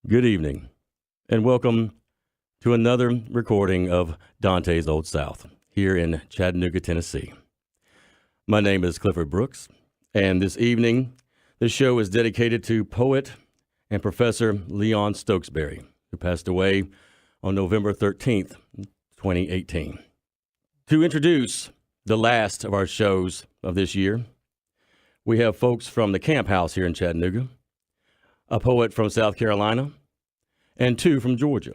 Good evening, and welcome to another recording of Dante's Old South here in Chattanooga, Tennessee. My name is Clifford Brooks, and this evening, the show is dedicated to poet and Professor Leon Stokesbury, who passed away on November 13th, 2018. To introduce the last of our shows of this year, we have folks from the Camp House here in Chattanooga, a poet from South Carolina, and two from Georgia.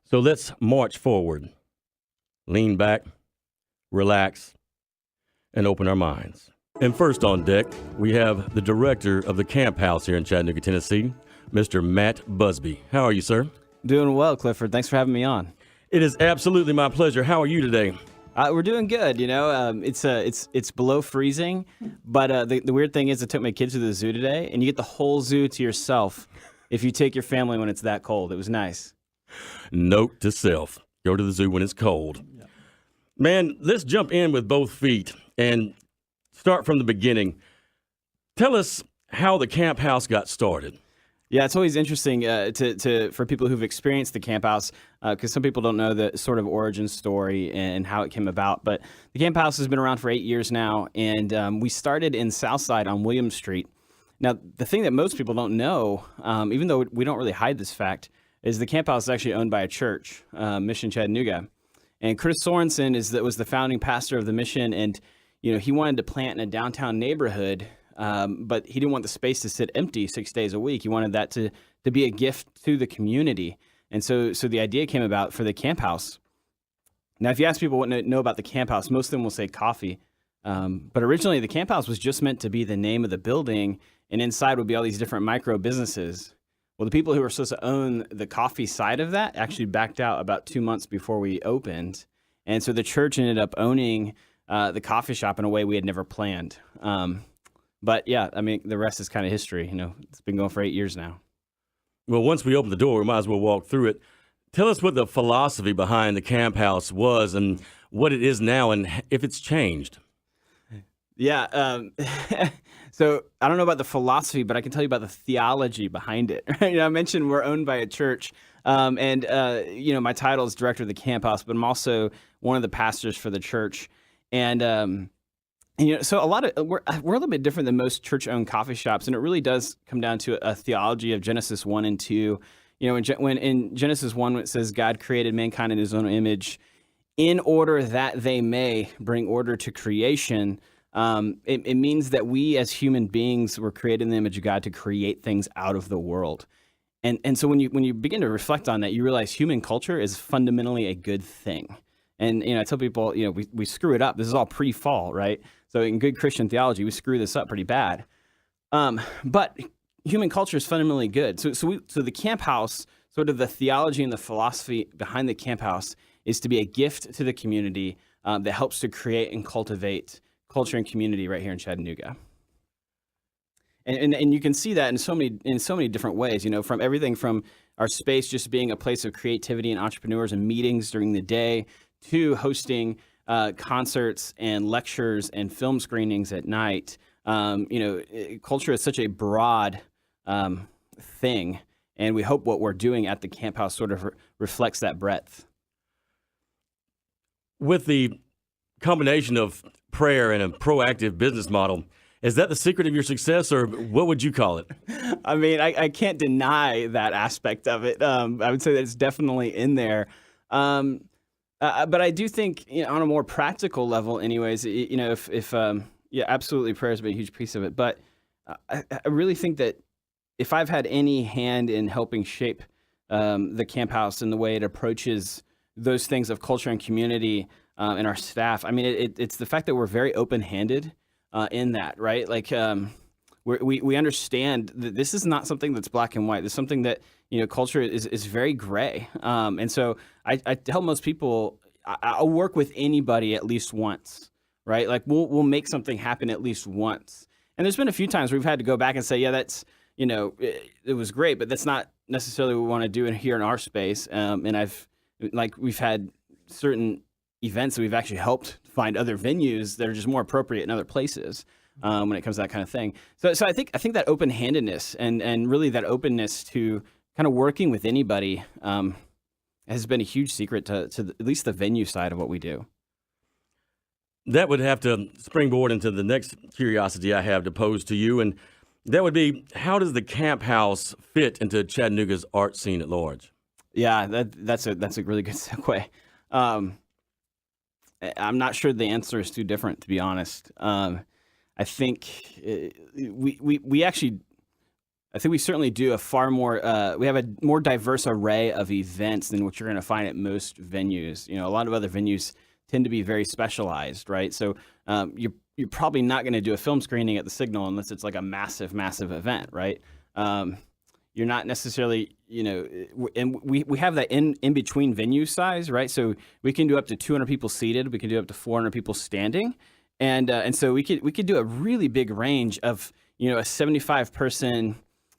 So let's march forward, lean back, relax, and open our minds. And first on deck, we have the director of the Camp House here in Chattanooga, Tennessee, Mr. Matt Busby. How are you, sir? Doing well, Clifford. Thanks for having me on. It is absolutely my pleasure. How are you today? We're doing good. It's below freezing, but the weird thing is I took my kids to the zoo today, and you get the whole zoo to yourself if you take your family when it's that cold. It was nice. Note to self, go to the zoo when it's cold. Yeah. Man, let's jump in with both feet and start from the beginning. Tell us how the Camp House got started. Yeah, it's always interesting for people who've experienced the Camp House, because some people don't know the sort of origin story and how it came about. But the Camp House has been around for 8 years now, and we started in Southside on William Street. Now, the thing that most people don't know, even though we don't really hide this fact, is the Camp House is actually owned by a church, Mission Chattanooga. And Chris Sorensen was the founding pastor of the mission, and he wanted to plant in a downtown neighborhood. But he didn't want the space to sit empty 6 days a week. He wanted that to be a gift to the community. And so the idea came about for the Camp House. Now, if you ask people what to know about the Camp House, most of them will say coffee. But originally, the Camp House was just meant to be the name of the building, and inside would be all these different micro businesses. Well, the people who were supposed to own the coffee side of that actually backed out about 2 months before we opened. And so the church ended up owning the coffee shop in a way we had never planned. But yeah, I mean, the rest is kind of history. It's been going for 8 years now. Well, once we open the door, we might as well walk through it. Tell us what the philosophy behind the Camp House was and what it is now and if it's changed. Yeah. So I don't know about the philosophy, but I can tell you about the theology behind it. I mentioned we're owned by a church. And my title is director of the Camp House, but I'm also one of the pastors for the church. And so we're a little bit different than most church-owned coffee shops, and it really does come down to a theology of Genesis 1 and 2. When in Genesis 1, it says God created mankind in his own image in order that they may bring order to creation. It means that we as human beings were created in the image of God to create things out of the world. And so when you begin to reflect on that, you realize human culture is fundamentally a good thing. And I tell people, we screw it up. This is all pre-fall, right? So in good Christian theology, we screw this up pretty bad. But human culture is fundamentally good. So the Camp House, sort of the theology and the philosophy behind the Camp House, is to be a gift to the community that helps to create and cultivate culture and community right here in Chattanooga. And you can see that in so many different ways. From everything from our space just being a place of creativity and entrepreneurs and meetings during the day, to hosting concerts and lectures and film screenings at night. Culture is such a broad thing, and we hope what we're doing at the Camp House sort of reflects that breadth. With the combination of prayer and a proactive business model, is that the secret of your success, or what would you call it? I mean, I can't deny that aspect of it. I would say that it's definitely in there. But I do think, on a more practical level, anyways, if absolutely, prayer has been a huge piece of it. But I really think that if I've had any hand in helping shape the Camp House and the way it approaches those things of culture and community and our staff, I mean, it's the fact that we're very open-handed in that, right? Like, we understand that this is not something that's black and white. This is something that, culture is very gray. And so I tell most people, I'll work with anybody at least once, right? Like we'll make something happen at least once. And there's been a few times we've had to go back and say, yeah, that's, it was great, but that's not necessarily what we want to do here in our space. And we've had certain events that we've actually helped find other venues that are just more appropriate in other places. when it comes to that kind of thing. So I think that open-handedness and really that openness to kind of working with anybody has been a huge secret to at least the venue side of what we do. That would have to springboard into the next curiosity I have to pose to you, and that would be, how does the Camp House fit into Chattanooga's art scene at large? Yeah, that's a really good segue. I'm not sure the answer is too different, to be honest. I think we actually, I think we certainly do a far more, we have a more diverse array of events than what you're going to find at most venues. A lot of other venues tend to be very specialized, right? So you're probably not going to do a film screening at the Signal unless it's like a massive event, right? You're not necessarily, and we have that in between venue size, right? So we can do up to 200 people seated, we can do up to 400 people standing, and so we could do a really big range of a 75 person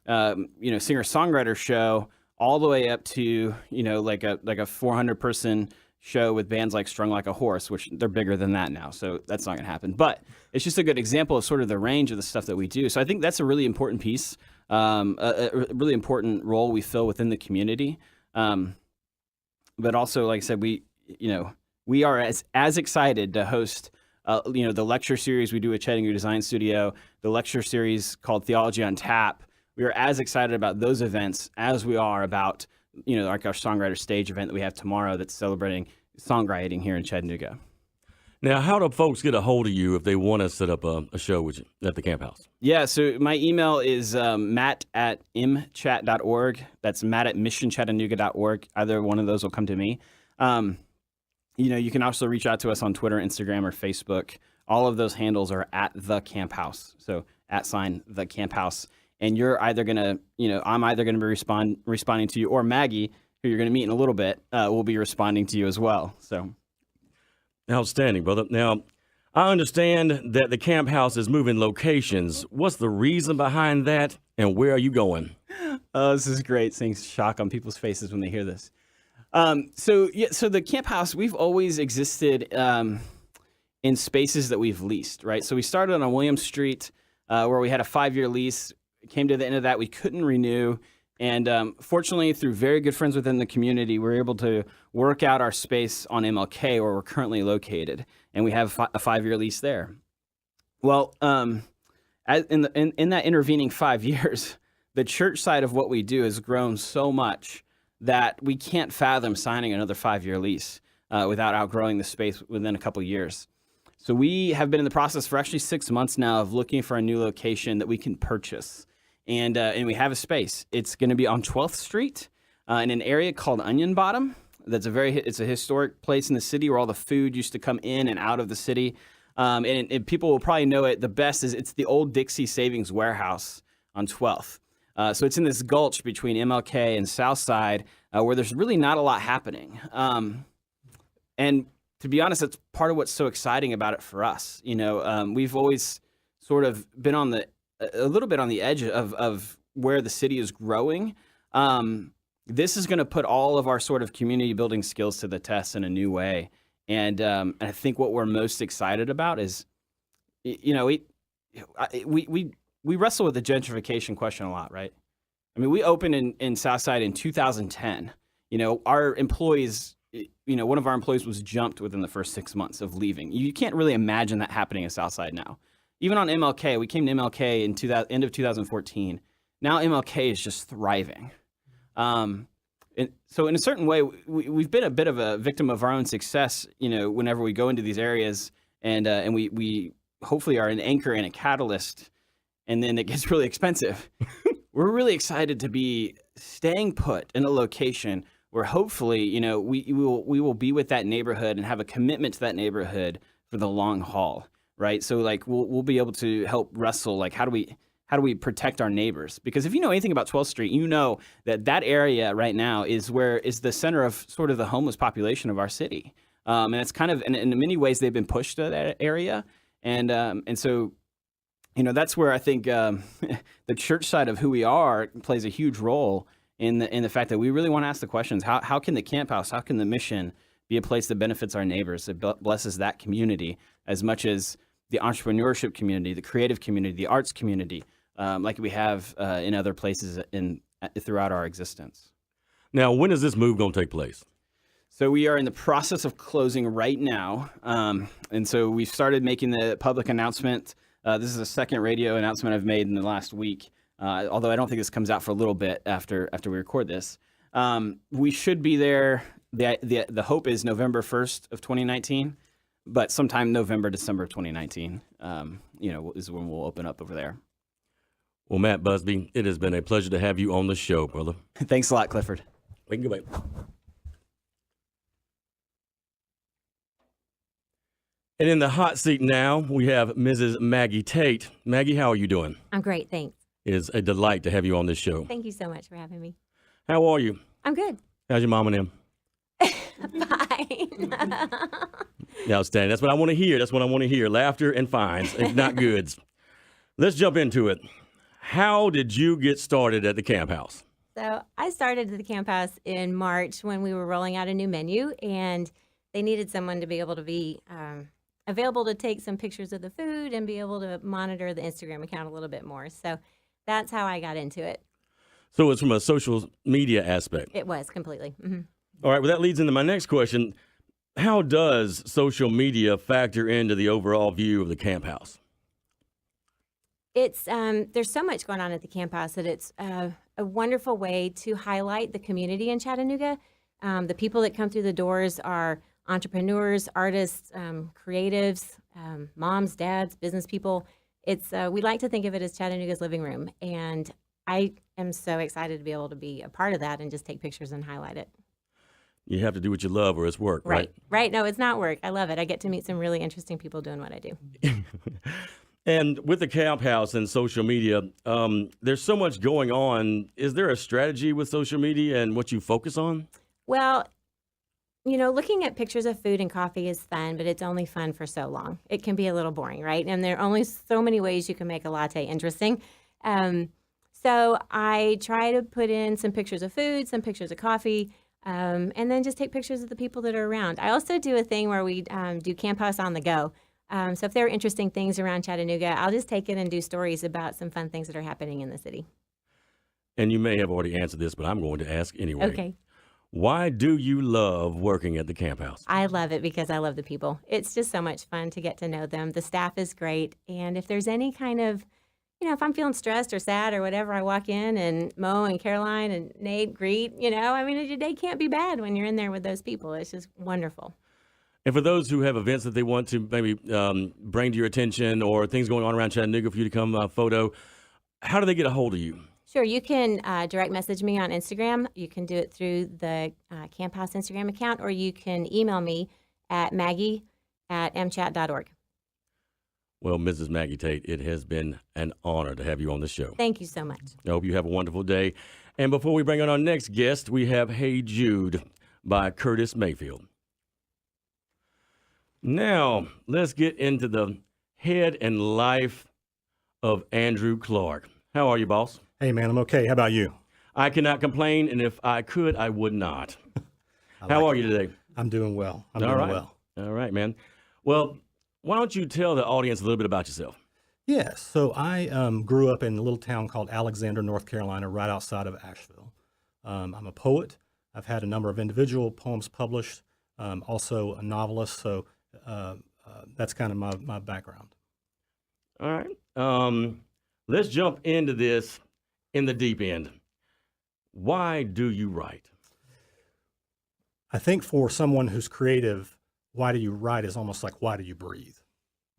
singer songwriter show all the way up to like a 400 person show with bands like Strung Like a Horse, which they're bigger than that now, so that's not going to happen. But it's just a good example of sort of the range of the stuff that we do. So I think that's a really important piece, a really important role we fill within the community. But also, like I said, we are as excited to host the lecture series we do at Chattanooga Design Studio, the lecture series called Theology on Tap. We are as excited about those events as we are about like our songwriter stage event that we have tomorrow that's celebrating songwriting here in Chattanooga. Now, how do folks get a hold of you if they want to set up a show with you at the Camp House? Yeah, so my email is matt@mchat.org. That's matt@missionchattanooga.org. Either one of those will come to me. You can also reach out to us on Twitter, Instagram, or Facebook. All of those handles are at the Camp House. So @the Camp House. And you're either going to, I'm either going to be responding to you, or Maggie, who you're going to meet in a little bit, will be responding to you as well. So, outstanding, brother. Now, I understand that the Camp House is moving locations. What's the reason behind that, and where are you going? Oh, this is great. Seeing shock on people's faces when they hear this. So the Camp House, we've always existed in spaces that we've leased, right? So we started on Williams Street, where we had a 5-year lease. Came to the end of that, we couldn't renew, and fortunately, through very good friends within the community, we were able to work out our space on MLK, where we're currently located, and we have a 5-year lease there. Well, in that intervening 5 years, the church side of what we do has grown so much that we can't fathom signing another 5-year lease without outgrowing the space within a couple years. So we have been in the process for actually 6 months now of looking for a new location that we can purchase. And we have a space. It's going to be on 12th Street in an area called Onion Bottom. It's a historic place in the city where all the food used to come in and out of the city. And people will probably know it the best is it's the old Dixie Savings Warehouse on 12th. So it's in this gulch between MLK and Southside where there's really not a lot happening. And to be honest, that's part of what's so exciting about it for us. We've always sort of been a little bit on the edge of where the city is growing. This is going to put all of our sort of community building skills to the test in a new way. And I think what we're most excited about is, we wrestle with the gentrification question a lot, right? I mean, we opened in Southside in 2010. Our employees, one of our employees was jumped within the first 6 months of leaving. You can't really imagine that happening in Southside now. Even on MLK, we came to MLK in end of 2014. Now MLK is just thriving. And so in a certain way, we've been a bit of a victim of our own success, whenever we go into these areas and we hopefully are an anchor and a catalyst, and then it gets really expensive. We're really excited to be staying put in a location where hopefully, we will be with that neighborhood and have a commitment to that neighborhood for the long haul. Right. So like we'll be able to help wrestle. Like, how do we protect our neighbors? Because if you know anything about 12th Street, you know that area right now is the center of sort of the homeless population of our city. And it's kind of, and in many ways, they've been pushed to that area. And so, that's where I think the church side of who we are plays a huge role in the fact that we really want to ask the questions. How can the Camp House, how can the mission be a place that benefits our neighbors, that blesses that community as much as the entrepreneurship community, the creative community, the arts community, like we have in other places throughout our existence. Now, when is this move going to take place? So we are in the process of closing right now. And so we've started making the public announcement. This is the second radio announcement I've made in the last week, although I don't think this comes out for a little bit after we record this. We should be there. The hope is November 1st of 2019, but sometime November, December of 2019, is when we'll open up over there. Well, Matt Busby, it has been a pleasure to have you on the show, brother. Thanks a lot, Clifford. We can go back. And in the hot seat now, we have Mrs. Maggie Tate. Maggie, how are you doing? I'm great, thanks. It is a delight to have you on this show. Thank you so much for having me. How are you? I'm good. How's your mom and them? Fine. Outstanding. That's what I want to hear. That's what I want to hear. Laughter and fines, if not goods. Let's jump into it. How did you get started at the Camp House? So I started at the Camp House in March when we were rolling out a new menu, and they needed someone to be able to be available to take some pictures of the food and be able to monitor the Instagram account a little bit more. So that's how I got into it. So it's from a social media aspect. It was completely. Mm-hmm. All right, well, that leads into my next question. How does social media factor into the overall view of the Camp House? It's there's so much going on at the Camp House that it's a wonderful way to highlight the community in Chattanooga. The people that come through the doors are entrepreneurs, artists, creatives, moms, dads, business people. It's we like to think of it as Chattanooga's living room, and I am so excited to be able to be a part of that and just take pictures and highlight it. You have to do what you love or it's work, right? Right. No, it's not work. I love it. I get to meet some really interesting people doing what I do. And with the Camp House and social media, there's so much going on. Is there a strategy with social media and what you focus on? Well, looking at pictures of food and coffee is fun, but it's only fun for so long. It can be a little boring, right? And there are only so many ways you can make a latte interesting. So I try to put in some pictures of food, some pictures of coffee, and then just take pictures of the people that are around. I also do a thing where we do Camp House on the go. So if there are interesting things around Chattanooga, I'll just take it and do stories about some fun things that are happening in the city. And you may have already answered this, but I'm going to ask anyway. Okay. Why do you love working at the Camp House? I love it because I love the people. It's just so much fun to get to know them. The staff is great. And if there's any kind of, if I'm feeling stressed or sad or whatever, I walk in and Mo and Caroline and Nate greet, your day can't be bad when you're in there with those people. It's just wonderful. And for those who have events that they want to maybe bring to your attention or things going on around Chattanooga for you to come photo, how do they get a hold of you? Sure. You can direct message me on Instagram. You can do it through the Camp House Instagram account, or you can email me at maggie@mchat.org. Well, Mrs. Maggie Tate, it has been an honor to have you on the show. Thank you so much. I hope you have a wonderful day. And before we bring on our next guest, we have Hey Jude by Curtis Mayfield. Now, let's get into the head and life of Andrew Clark. How are you, boss? Hey, man, I'm okay. How about you? I cannot complain, and if I could, I would not. How are you today? I'm doing well. I'm All doing right. well. All right, man. Well, why don't you tell the audience a little bit about yourself? Yes. So I grew up in a little town called Alexander, North Carolina, right outside of Asheville. I'm a poet. I've had a number of individual poems published, also a novelist. So that's kind of my background. All right. Let's jump into this in the deep end. Why do you write? I think for someone who's creative, why do you write is almost like, why do you breathe,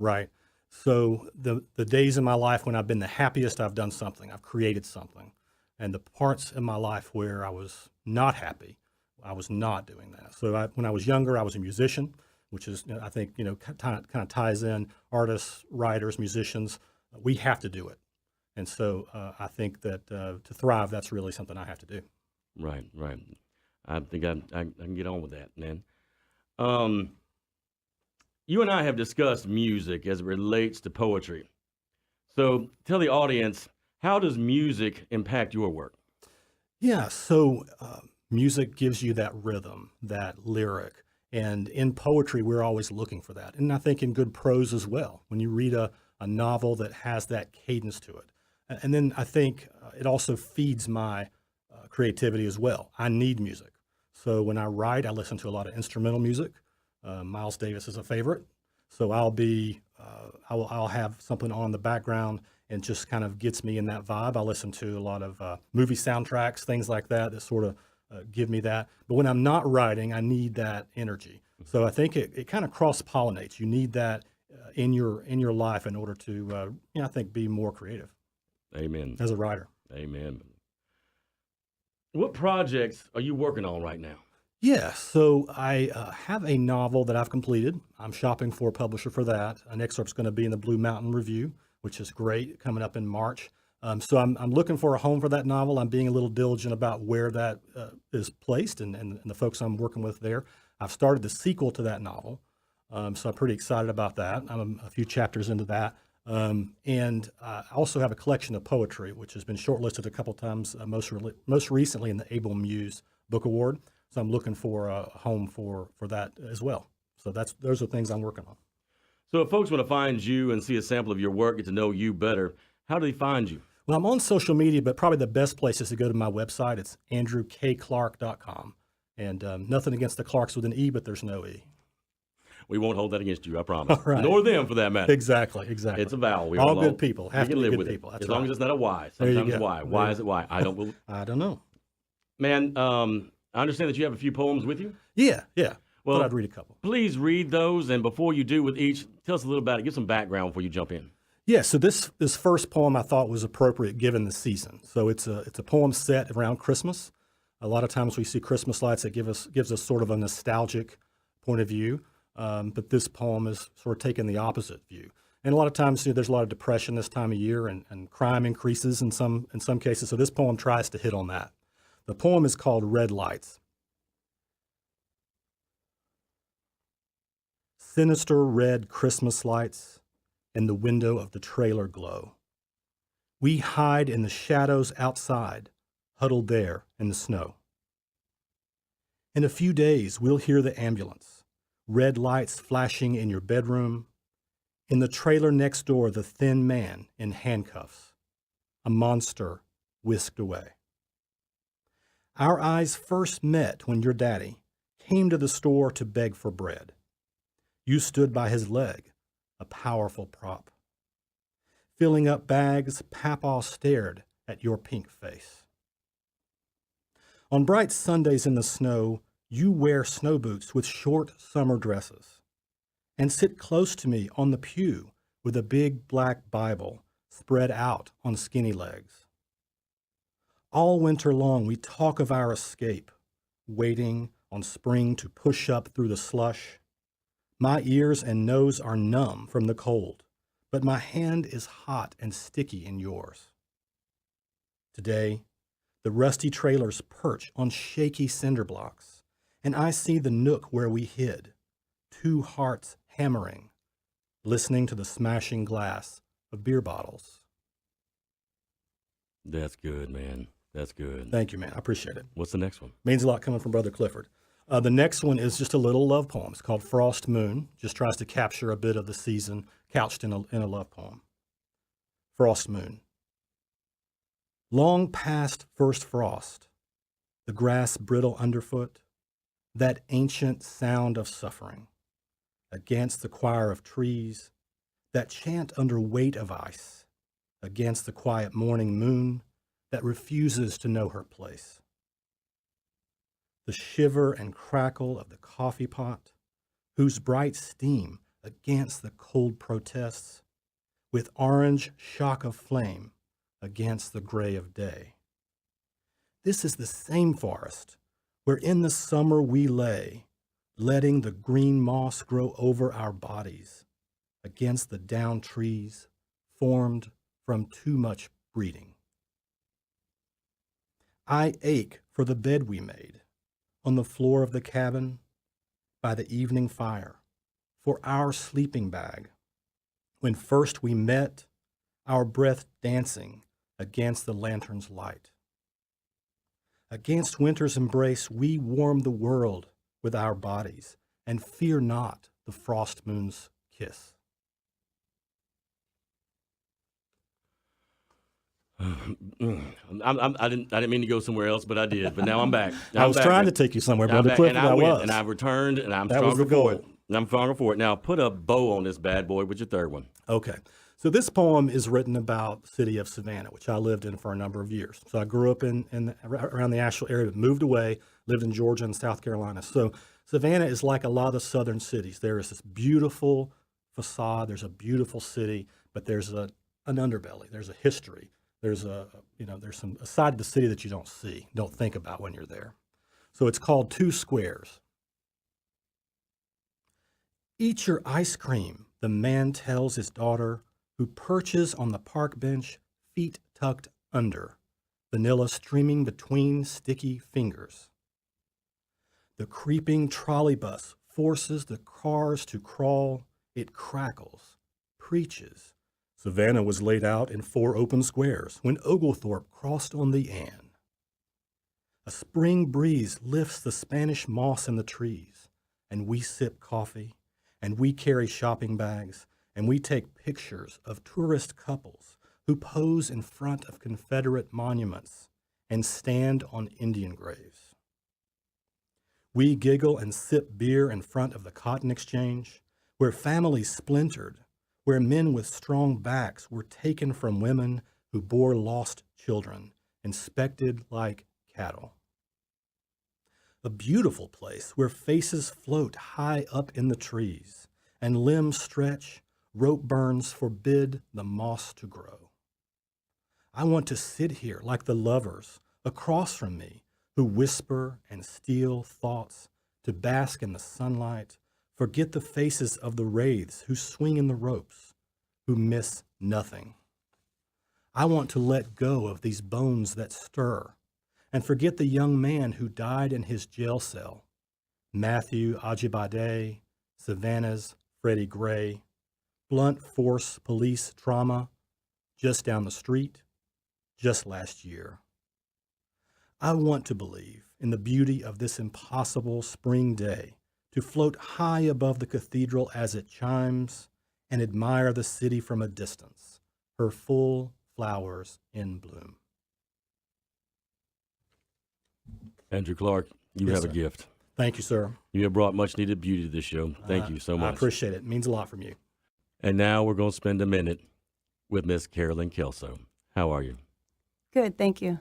right? So the days in my life when I've been the happiest, I've done something, I've created something. And the parts in my life where I was not happy, I was not doing that. So when I was younger, I was a musician, which is, I think, kind of ties in artists, writers, musicians. We have to do it. And so I think that to thrive, that's really something I have to do. Right. I think I can get on with that, man. You and I have discussed music as it relates to poetry. So tell the audience, how does music impact your work? Yeah, so music gives you that rhythm, that lyric, And in poetry, we're always looking for that. And I think in good prose as well, when you read a novel that has that cadence to it. And then I think it also feeds my creativity as well. I need music. So when I write, I listen to a lot of instrumental music. Miles Davis is a favorite. So I'll have something on in the background and just kind of gets me in that vibe. I listen to a lot of movie soundtracks, things like that, that sort of give me that. But when I'm not writing, I need that energy. So I think it kind of cross-pollinates. You need that in your life in order to, I think, be more creative. Amen. As a writer. Amen. What projects are you working on right now? Yeah, so I have a novel that I've completed. I'm shopping for a publisher for that. An excerpt's going to be in the Blue Mountain Review, which is great, coming up in March. So I'm looking for a home for that novel. I'm being a little diligent about where that is placed and the folks I'm working with there. I've started the sequel to that novel, so I'm pretty excited about that. I'm a few chapters into that. And I also have a collection of poetry, which has been shortlisted a couple times, most recently in the Able Muse Book Award. So I'm looking for a home for that as well. So those are things I'm working on. So if folks want to find you and see a sample of your work, get to know you better, how do they find you? Well, I'm on social media, but probably the best place is to go to my website. It's andrewkclark.com. And nothing against the Clarks with an E, but there's no E. We won't hold that against you, I promise. All right. Nor them, for that matter. Exactly. It's a vowel. All good people. We Have to can be live good with people. it. That's As long right. as it's not a Y. There you Sometimes go. Y. Why is it Y? I don't believe. I don't know. Man, I understand that you have a few poems with you. Yeah. Well, Thought I'd read a couple. Please read those, and before you do with each, tell us a little about it. Give some background before you jump in. Yeah, so this first poem I thought was appropriate given the season. So it's a poem set around Christmas. A lot of times we see Christmas lights that gives us sort of a nostalgic point of view, but this poem is sort of taking the opposite view. And a lot of times there's a lot of depression this time of year, and crime increases in some cases. So this poem tries to hit on that. The poem is called Red Lights. Sinister red Christmas lights in the window of the trailer glow. We hide in the shadows outside, huddled there in the snow. In a few days, we'll hear the ambulance, red lights flashing in your bedroom. In the trailer next door, the thin man in handcuffs, a monster whisked away. Our eyes first met when your daddy came to the store to beg for bread. You stood by his leg, a powerful prop. Filling up bags, Papa stared at your pink face. On bright Sundays in the snow, you wear snow boots with short summer dresses and sit close to me on the pew with a big black Bible spread out on skinny legs. All winter long, we talk of our escape, waiting on spring to push up through the slush. My ears and nose are numb from the cold, but my hand is hot and sticky in yours. Today, the rusty trailers perch on shaky cinder blocks, and I see the nook where we hid, two hearts hammering, listening to the smashing glass of beer bottles. That's good, man. That's good. Thank you, man. I appreciate it. What's the next one? Means a lot coming from Brother Clifford. The next one is just a little love poem. It's called Frost Moon. Just tries to capture a bit of the season couched in a love poem. Frost Moon. Long past first frost, the grass brittle underfoot, that ancient sound of suffering, against the choir of trees, that chant under weight of ice, against the quiet morning moon that refuses to know her place. The shiver and crackle of the coffee pot, whose bright steam against the cold protests, with orange shock of flame against the gray of day. This is the same forest where in the summer we lay, letting the green moss grow over our bodies, against the down trees formed from too much breeding. I ache for the bed we made on the floor of the cabin by the evening fire, for our sleeping bag, when first we met, our breath dancing against the lantern's light. Against winter's embrace, we warm the world with our bodies and fear not the frost moon's kiss. I didn't mean to go somewhere else, but I did. But now I'm back. I was trying to take you somewhere, Now I'm Brother back, Clifford. and I I win, was. and I've returned, and I'm That was stronger the for it. goal. And I'm stronger for it. Now put a bow on this bad boy with your third one. Okay. So this poem is written about the city of Savannah, which I lived in for a number of years. So I grew up around the Asheville area, but moved away, lived in Georgia and South Carolina. So Savannah is like a lot of the southern cities. There is this beautiful facade. There's a beautiful city, but there's an underbelly. There's a history. There's there's a side of the city that you don't think about when you're there. So it's called Two Squares. Eat your ice cream, the man tells his daughter, who perches on the park bench, feet tucked under, vanilla streaming between sticky fingers. The creeping trolley bus forces the cars to crawl. It crackles, preaches. Savannah was laid out in 4 open squares when Oglethorpe crossed on the Ann. A spring breeze lifts the Spanish moss in the trees, and we sip coffee, and we carry shopping bags, and we take pictures of tourist couples who pose in front of Confederate monuments and stand on Indian graves. We giggle and sip beer in front of the Cotton Exchange, where families splintered, where men with strong backs were taken from women who bore lost children, inspected like cattle. A beautiful place where faces float high up in the trees, and limbs stretch, rope burns forbid the moss to grow. I want to sit here like the lovers across from me who whisper and steal thoughts, to bask in the sunlight, forget the faces of the wraiths who swing in the ropes, who miss nothing. I want to let go of these bones that stir and forget the young man who died in his jail cell, Matthew Ajibade, Savannah's Freddie Gray, blunt force police trauma just down the street, just last year. I want to believe in the beauty of this impossible spring day, to float high above the cathedral as it chimes and admire the city from a distance, her full flowers in bloom. Andrew Clark, you Yes, have sir. a gift. Thank you, sir. You have brought much needed beauty to this show. Thank you so much. I appreciate it. It means a lot from you. And now we're going to spend a minute with Miss Carolyn Kelso. How are you? Good, thank you.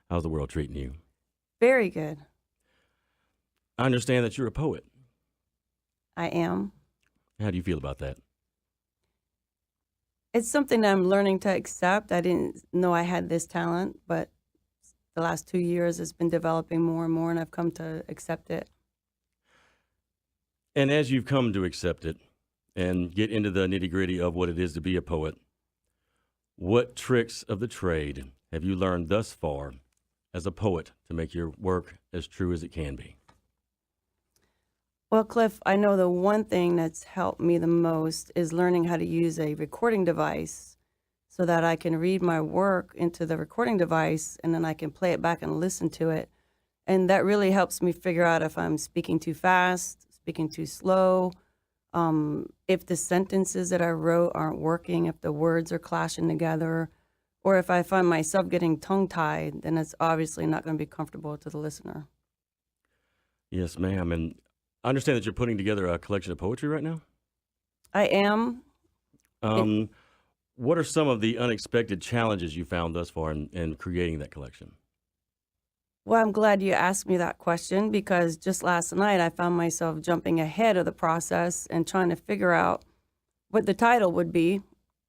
How's the world treating you? Very good. I understand that you're a poet. I am. How do you feel about that? It's something that I'm learning to accept. I didn't know I had this talent, but the last 2 years it's been developing more and more, and I've come to accept it. And as you've come to accept it and get into the nitty-gritty of what it is to be a poet, what tricks of the trade have you learned thus far as a poet to make your work as true as it can be? Well, Cliff, I know the one thing that's helped me the most is learning how to use a recording device so that I can read my work into the recording device and then I can play it back and listen to it. And that really helps me figure out if I'm speaking too fast, speaking too slow, if the sentences that I wrote aren't working, if the words are clashing together, or if I find myself getting tongue-tied, then it's obviously not going to be comfortable to the listener. Yes, ma'am. And I understand that you're putting together a collection of poetry right now. I am. What are some of the unexpected challenges you found thus far in creating that collection? Well, I'm glad you asked me that question because just last night I found myself jumping ahead of the process and trying to figure out what the title would be.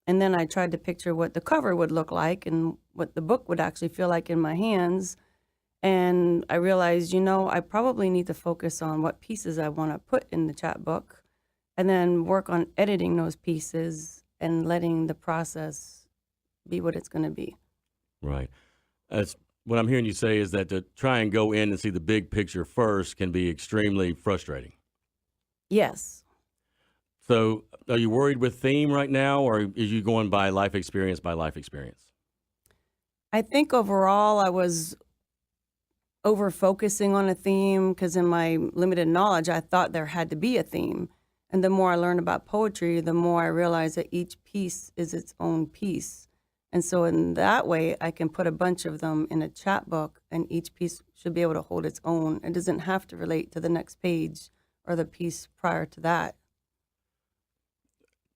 And then I tried to picture what the cover would look like and what the book would actually feel like in my hands. And I realized, I probably need to focus on what pieces I want to put in the chapbook and then work on editing those pieces and letting the process be what it's going to be. Right. What I'm hearing you say is that to try and go in and see the big picture first can be extremely frustrating. Yes. So are you worried with theme right now, or is you going by life experience by life experience? I think overall I was over focusing on a theme, because in my limited knowledge, I thought there had to be a theme. And the more I learn about poetry, the more I realize that each piece is its own piece. And so in that way, I can put a bunch of them in a chapbook, and each piece should be able to hold its own. It doesn't have to relate to the next page or the piece prior to that.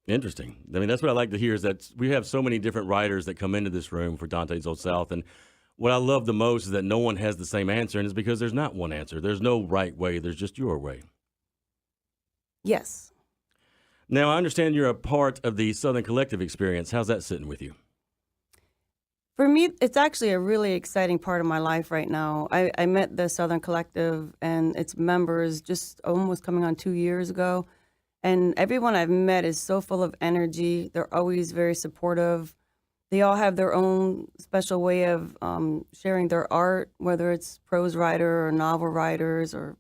Interesting. I mean, that's what I like to hear is that we have so many different writers that come into this room for Dante's Old South. And what I love the most is that no one has the same answer, and it's because there's not one answer. There's no right way. There's just your way. Yes. Now, I understand you're a part of the Southern Collective experience. How's that sitting with you? For me, it's actually a really exciting part of my life right now. I met the Southern Collective and its members just almost coming on 2 years ago. And everyone I've met is so full of energy. They're always very supportive. They all have their own special way of sharing their art, whether it's prose writer or novel writers or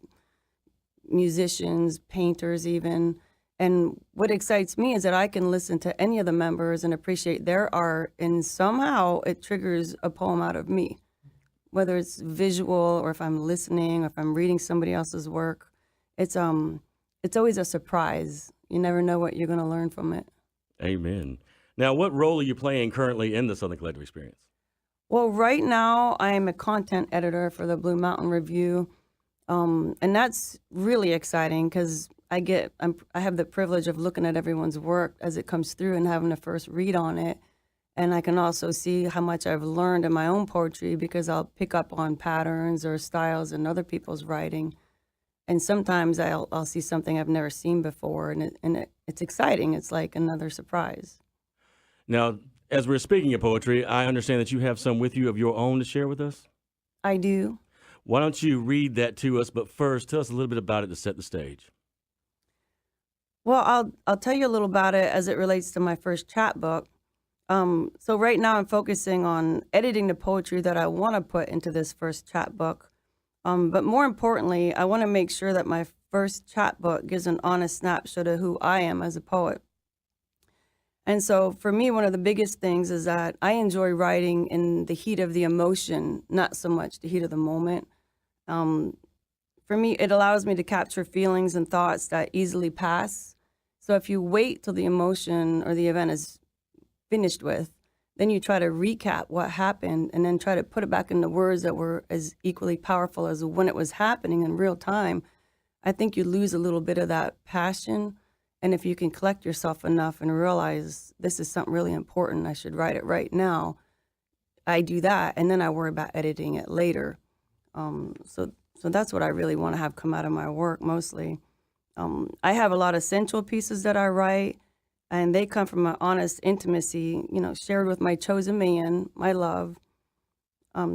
musicians, painters even. And what excites me is that I can listen to any of the members and appreciate their art, and somehow it triggers a poem out of me, whether it's visual or if I'm listening or if I'm reading somebody else's work. It's always a surprise. You never know what you're going to learn from it. Amen. Now, what role are you playing currently in the Southern Collective experience? Well, right now I'm a content editor for the Blue Mountain Review, and that's really exciting because I have the privilege of looking at everyone's work as it comes through and having a first read on it. And I can also see how much I've learned in my own poetry because I'll pick up on patterns or styles in other people's writing. And sometimes I'll see something I've never seen before, and it's exciting. It's like another surprise. Now, as we're speaking of poetry, I understand that you have some with you of your own to share with us. I do. Why don't you read that to us? But first, tell us a little bit about it to set the stage. Well, I'll tell you a little about it as it relates to my first chapbook. So right now I'm focusing on editing the poetry that I want to put into this first chapbook. But more importantly, I want to make sure that my first chapbook gives an honest snapshot of who I am as a poet. And so for me, one of the biggest things is that I enjoy writing in the heat of the emotion, not so much the heat of the moment. For me, it allows me to capture feelings and thoughts that easily pass. So if you wait till the emotion or the event is finished with, then you try to recap what happened and then try to put it back into words that were as equally powerful as when it was happening in real time. I think you lose a little bit of that passion. And if you can collect yourself enough and realize this is something really important, I should write it right now, I do that. And then I worry about editing it later. So that's what I really want to have come out of my work mostly. I have a lot of sensual pieces that I write, and they come from an honest intimacy, shared with my chosen man, my love.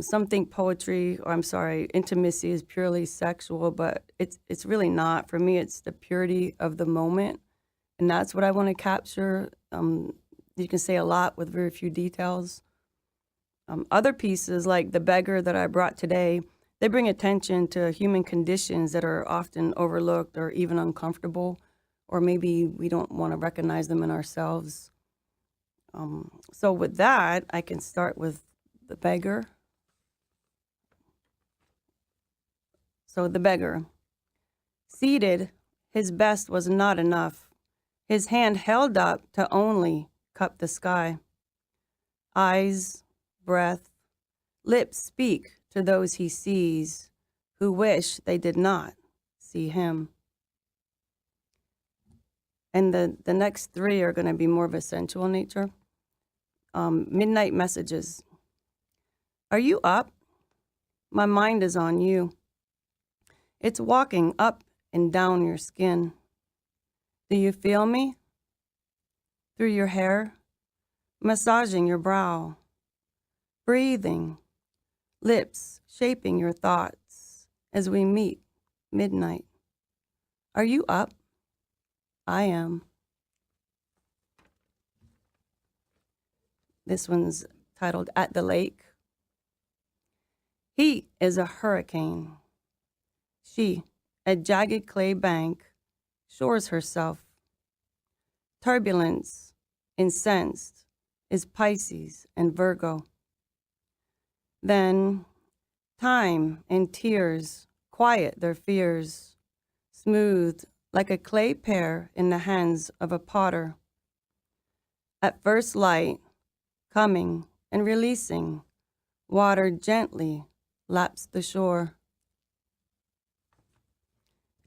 Some think intimacy is purely sexual, but it's really not. For me, it's the purity of the moment, and that's what I want to capture. You can say a lot with very few details. Other pieces, like The Beggar that I brought today, they bring attention to human conditions that are often overlooked or even uncomfortable, or maybe we don't want to recognize them in ourselves. So with that, I can start with The Beggar. So The Beggar. Seated, his best was not enough. His hand held up to only cup the sky. Eyes, breath, lips speak to those he sees who wish they did not see him. And the next three are going to be more of a sensual nature. Midnight messages. Are you up? My mind is on you. It's walking up and down your skin. Do you feel me? Through your hair, massaging your brow, breathing, lips shaping your thoughts as we meet midnight. Are you up? I am. This one's titled At the Lake. He is a hurricane. She, a jagged clay bank, shores herself. Turbulence, incensed, is Pisces and Virgo. Then, Time and tears quiet their fears, smooth like a clay pear in the hands of a potter. At first light, coming and releasing, water gently laps the shore.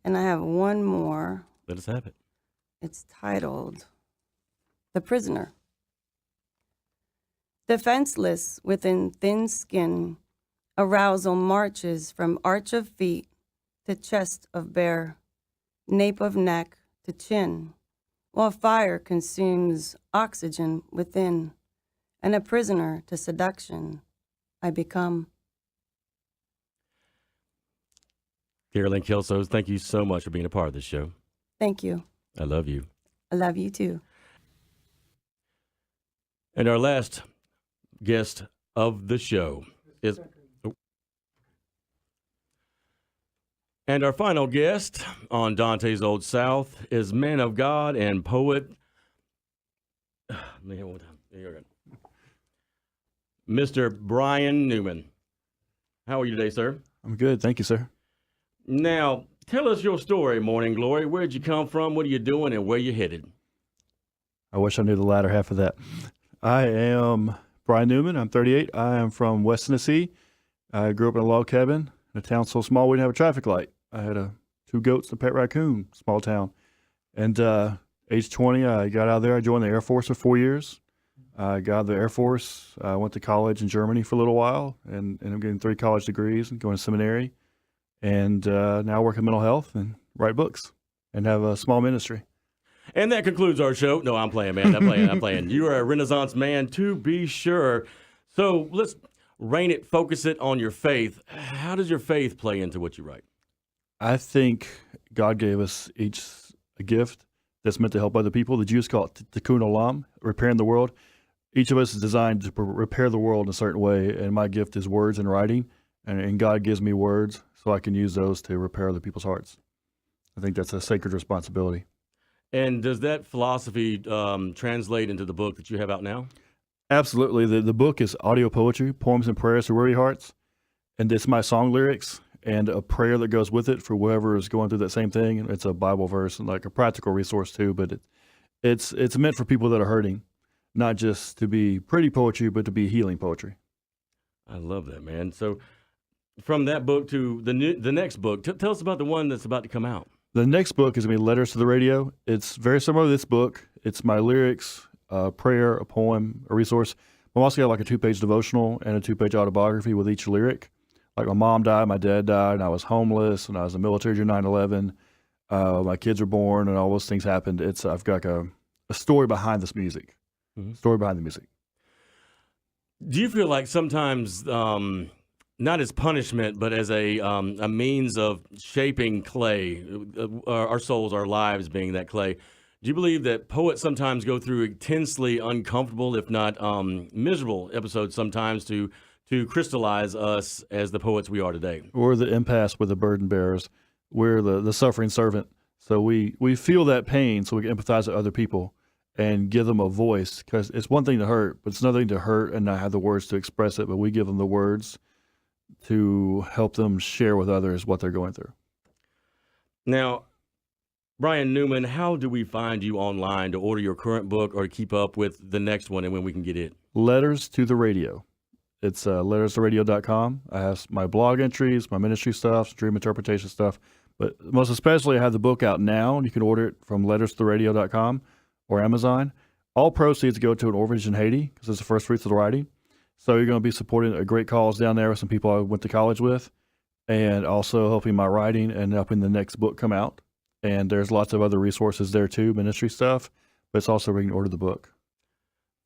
And I have one more. Let us have it. It's titled The Prisoner. Defenseless within thin skin, arousal marches from arch of feet to chest of bare, nape of neck to chin, while fire consumes oxygen within, and a prisoner to seduction I become. Carolyn Kelso, thank you so much for being a part of this show. Thank you. I love you. I love you too. And our last guest of the show is... And our final guest on Dante's Old South is man of God and poet, Mr. Brian Newman. How are you today, sir? I'm good. Thank you, sir. Now, tell us your story, Morning Glory. Where'd you come from? What are you doing? And where you headed? I wish I knew the latter half of that. I am Brian Newman. I'm 38. I am from West Tennessee. I grew up in a log cabin in a town so small we didn't have a traffic light. I had 2 goats and a pet raccoon, small town. And age 20, I got out of there. I joined the Air Force for 4 years. I got out of the Air Force. I went to college in Germany for a little while, and I'm getting 3 college degrees and going to seminary. And now I work in mental health and write books and have a small ministry. And that concludes our show. No, I'm playing, man. I'm playing. You are a Renaissance man, to be sure. So let's focus it on your faith. How does your faith play into what you write? I think God gave us each a gift that's meant to help other people. The Jews call it tikkun olam, repairing the world. Each of us is designed to repair the world in a certain way, and my gift is words and writing, and God gives me words so I can use those to repair other people's hearts. I think that's a sacred responsibility. And does that philosophy translate into the book that you have out now? Absolutely. The book is audio poetry, poems and prayers for weary hearts, and it's my song lyrics and a prayer that goes with it for whoever is going through that same thing. And it's a Bible verse and like a practical resource too, but it's meant for people that are hurting, not just to be pretty poetry, but to be healing poetry. I love that, man. So from that book to the next book, tell us about the one that's about to come out. The next book is going to be Letters to the Radio. It's very similar to this book. It's my lyrics, a prayer, a poem, a resource. I'm also got like a 2-page devotional and a 2-page autobiography with each lyric. Like my mom died, my dad died, and I was homeless, and I was in the military during 9/11. My kids were born, and all those things happened. I've got a story behind this music, story behind the music. Do you feel like sometimes, not as punishment, but as a means of shaping clay, our souls, our lives being that clay, do you believe that poets sometimes go through intensely uncomfortable, if not miserable episodes sometimes to crystallize us as the poets we are today? We're the impasse with the burden bearers. We're the suffering servant. So we feel that pain so we can empathize with other people and give them a voice, because it's one thing to hurt, but it's another thing to hurt and not have the words to express it, but we give them the words to help them share with others what they're going through. Now, Brian Newman, how do we find you online to order your current book or keep up with the next one and when we can get it? Letters to the Radio. It's letterstoradio.com. I have my blog entries, my ministry stuff, dream interpretation stuff, but most especially I have the book out now, and you can order it from letterstoradio.com or Amazon. All proceeds go to an orphanage in Haiti because it's the first fruits of the writing. So you're going to be supporting a great cause down there with some people I went to college with, and also helping my writing and helping the next book come out. And there's lots of other resources there too, ministry stuff, but it's also where you can order the book.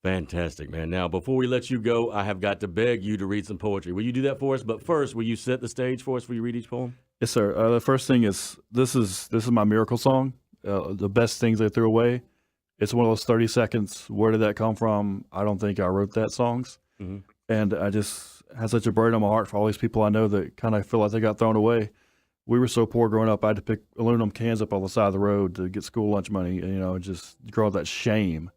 Fantastic, man. Now, before we let you go, I have got to beg you to read some poetry. Will you do that for us? But first, will you set the stage for us? Will you read each poem? Yes, sir. The first thing is this is my miracle song, The Best Things They Threw Away. It's one of those 30 seconds. Where did that come from? I don't think I wrote that songs. Mm-hmm. And I just had such a burden on my heart for all these people I know that kind of feel like they got thrown away. We were so poor growing up. I had to pick aluminum cans up on the side of the road to get school lunch money, and, just grow up that shame.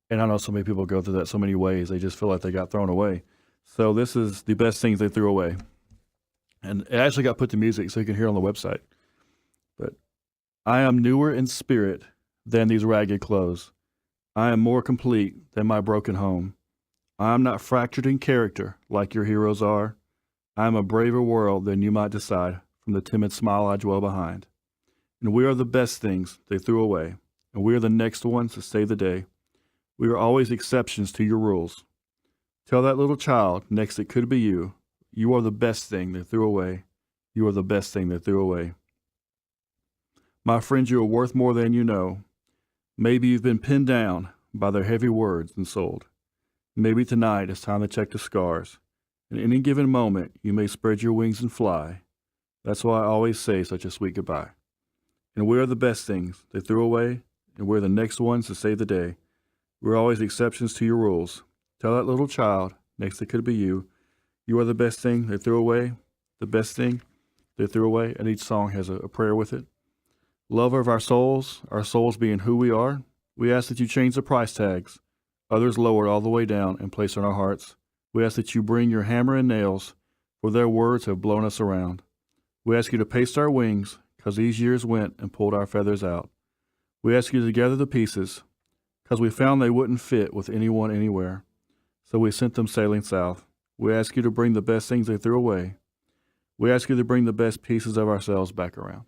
And I know so many people go through that so many ways. They just feel like they got thrown away. So this is The Best Things They Threw Away. And it actually got put to music so you can hear it on the website. But I am newer in spirit than these ragged clothes. I am more complete than my broken home. I am not fractured in character like your heroes are. I am a braver world than you might decide from the timid smile I dwell behind. And we are the best things they threw away, and we are the next ones to save the day. We are always exceptions to your rules. Tell that little child next it could be you. You are the best thing they threw away. You are the best thing they threw away. My friends, you are worth more than you know. Maybe you've been pinned down by their heavy words and sold. Maybe tonight it's time to check the scars. In any given moment, you may spread your wings and fly. That's why I always say such a sweet goodbye. And we are the best things they threw away, and we're the next ones to save the day. We're always exceptions to your rules. Tell that little child, next it could be you, you are the best thing they threw away, the best thing they threw away, and each song has a prayer with it. Lover of our souls being who we are, we ask that you change the price tags, others lowered all the way down and placed on our hearts. We ask that you bring your hammer and nails, for their words have blown us around. We ask you to paste our wings, because these years went and pulled our feathers out. We ask you to gather the pieces, because we found they wouldn't fit with anyone anywhere. So we sent them sailing south. We ask you to bring the best things they threw away. We ask you to bring the best pieces of ourselves back around.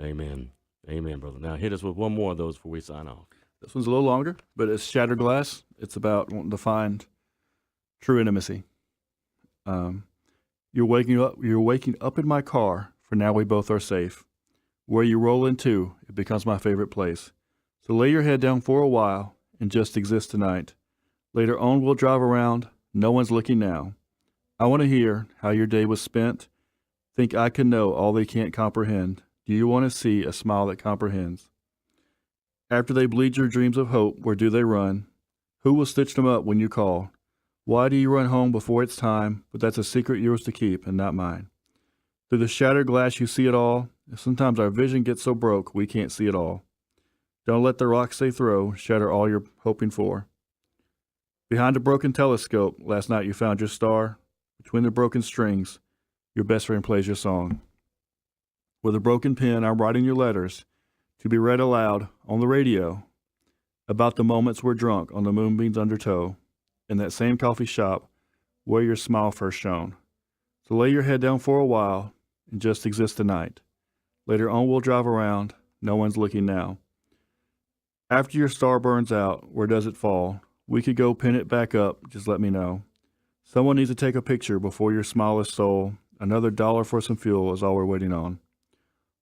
Amen. Amen, brother. Now hit us with one more of those before we sign off. This one's a little longer, but it's Shattered Glass. It's about wanting to find true intimacy. You're waking up in my car, for now we both are safe. Where you roll into, it becomes my favorite place. So lay your head down for a while and just exist tonight. Later on we'll drive around, no one's looking now. I want to hear how your day was spent. Think I can know all they can't comprehend. Do you want to see a smile that comprehends? After they bleed your dreams of hope, where do they run? Who will stitch them up when you call? Why do you run home before it's time? But that's a secret yours to keep and not mine. Through the shattered glass you see it all. Sometimes our vision gets so broke we can't see it all. Don't let the rocks they throw shatter all you're hoping for. Behind a broken telescope, last night you found your star. Between the broken strings, your best friend plays your song. With a broken pen, I'm writing your letters to be read aloud on the radio about the moments we're drunk on the moonbeam's undertow in that same coffee shop where your smile first shone. So lay your head down for a while and just exist tonight. Later on we'll drive around, no one's looking now. After your star burns out, where does it fall? We could go pin it back up, just let me know. Someone needs to take a picture before your smile is stole. Another $1 for some fuel is all we're waiting on.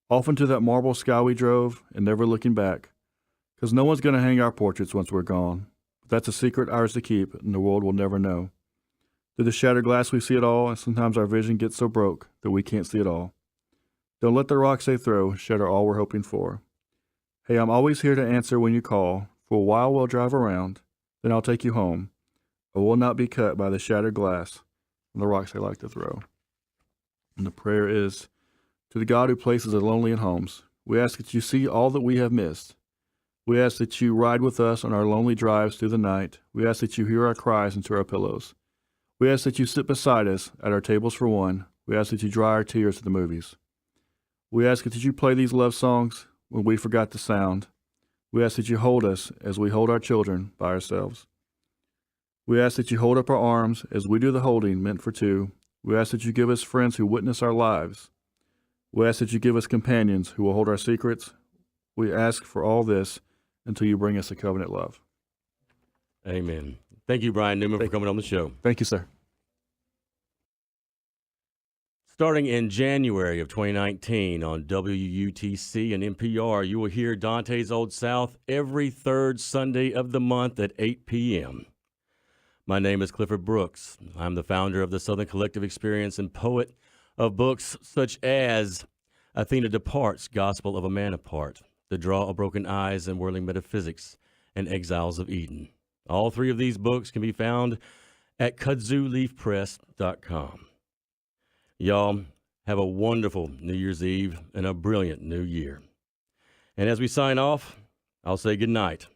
Off into that marble sky we drove, and never looking back, 'cause no one's gonna hang our portraits once we're gone. But that's a secret ours to keep, and the world will never know. Through the shattered glass we see it all, and sometimes our vision gets so broke that we can't see it all. Don't let the rocks they throw shatter all we're hoping for. Hey, I'm always here to answer when you call. For a while we'll drive around, then I'll take you home. I will not be cut by the shattered glass and the rocks they like to throw. And the prayer is, to the God who places the lonely in homes, we ask that you see all that we have missed. We ask that you ride with us on our lonely drives through the night. We ask that you hear our cries into our pillows. We ask that you sit beside us at our tables for one. We ask that you dry our tears at the movies. We ask that you play these love songs when we forgot the sound. We ask that you hold us as we hold our children by ourselves. We ask that you hold up our arms as we do the holding meant for two. We ask that you give us friends who witness our lives. We ask that you give us companions who will hold our secrets. We ask for all this until you bring us a covenant love. Amen. Thank you, Brian Newman, for coming on the show. Thank you, sir. Starting in January of 2019 on WUTC and NPR, you will hear Dante's Old South every third Sunday of the month at 8 p.m. My name is Clifford Brooks. I'm the founder of the Southern Collective Experience and poet of books such as Athena Departs, Gospel of a Man Apart, The Draw of Broken Eyes and Whirling Metaphysics, and Exiles of Eden. All three of these books can be found at kudzuleafpress.com. Y'all have a wonderful New Year's Eve and a brilliant new year. And as we sign off, I'll say good night